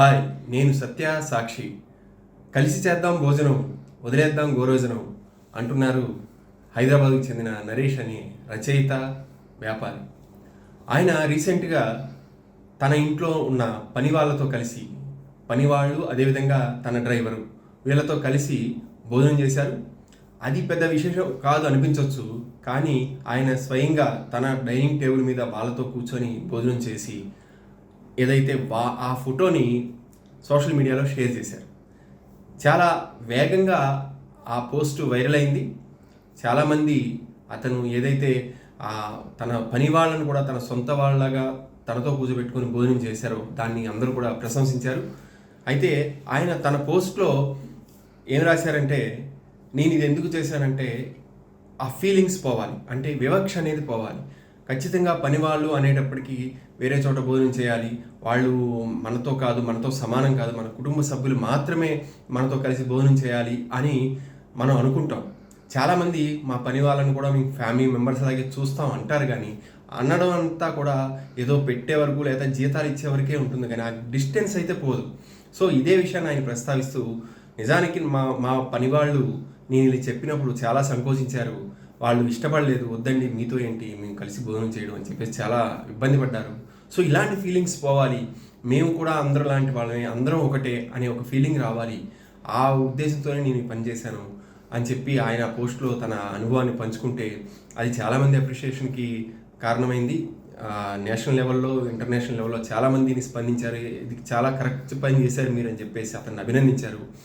Hi, నేను సత్య సాక్షి. కలిసి చేద్దాం భోజనం, వదిలేద్దాం గోరోజనం అంటున్నారు హైదరాబాద్కు చెందిన నరేష్ అనే రచయిత, వ్యాపారి. ఆయన రీసెంట్గా తన ఇంట్లో ఉన్న పని వాళ్ళతో కలిసి, పనివాళ్ళు అదేవిధంగా తన డ్రైవరు వీళ్ళతో కలిసి భోజనం చేశారు. అది పెద్ద విశేషం కాదు అనిపించవచ్చు, కానీ ఆయన స్వయంగా తన డైనింగ్ టేబుల్ మీద వాళ్ళతో కూర్చొని భోజనం చేసి ఏదైతే ఆ ఫోటోని సోషల్ మీడియాలో షేర్ చేశారు. చాలా వేగంగా ఆ పోస్ట్ వైరల్ అయింది. చాలామంది అతను ఏదైతే తన పని వాళ్ళను కూడా తన సొంత వాళ్ళగా తనతో కూర్చోబెట్టుకొని భోజనం చేశారో దాన్ని అందరూ కూడా ప్రశంసించారు. అయితే ఆయన తన పోస్ట్లో ఏం రాశారంటే, నేను ఇది ఎందుకు చేశానంటే ఆ ఫీలింగ్స్ పోవాలి, అంటే వివక్ష అనేది పోవాలి. ఖచ్చితంగా పనివాళ్ళు అనేటప్పటికీ వేరే చోట భోజనం చేయాలి, వాళ్ళు మనతో కాదు, మనతో సమానం కాదు, మన కుటుంబ సభ్యులు మాత్రమే మనతో కలిసి భోజనం చేయాలి అని మనం అనుకుంటాం. చాలామంది మా పని వాళ్ళని కూడా మీ ఫ్యామిలీ మెంబర్స్ అలాగే చూస్తాం అంటారు, కానీ అనడం అంతా కూడా ఏదో పెట్టే వరకు లేదా జీతాలు ఇచ్చే వరకే ఉంటుంది, కానీ ఆ డిస్టెన్స్ అయితే పోదు. సో ఇదే విషయాన్ని ఆయన ప్రస్తావిస్తూ, నిజానికి మా పని వాళ్ళు నేను ఇది చెప్పినప్పుడు చాలా సంకోచించారు, వాళ్ళు ఇష్టపడలేదు, వద్దండి మీతో ఏంటి మేము కలిసి భోజనం చేయడం అని చెప్పేసి చాలా ఇబ్బంది పడ్డారు. సో ఇలాంటి ఫీలింగ్స్ పోవాలి, మేము కూడా అందరూ లాంటి వాళ్ళమే, అందరం ఒకటే అనే ఒక ఫీలింగ్ రావాలి, ఆ ఉద్దేశంతోనే నేను పనిచేశాను అని చెప్పి ఆయన పోస్ట్లో తన అనుభవాన్ని పంచుకుంటే అది చాలామంది అప్రిషియేషన్కి కారణమైంది. నేషనల్ లెవెల్లో, ఇంటర్నేషనల్ లెవెల్లో చాలామందిని స్పందించారు, ఇది చాలా కరెక్ట్ పని చేశారు మీరు అని చెప్పేసి అతన్ని అభినందించారు.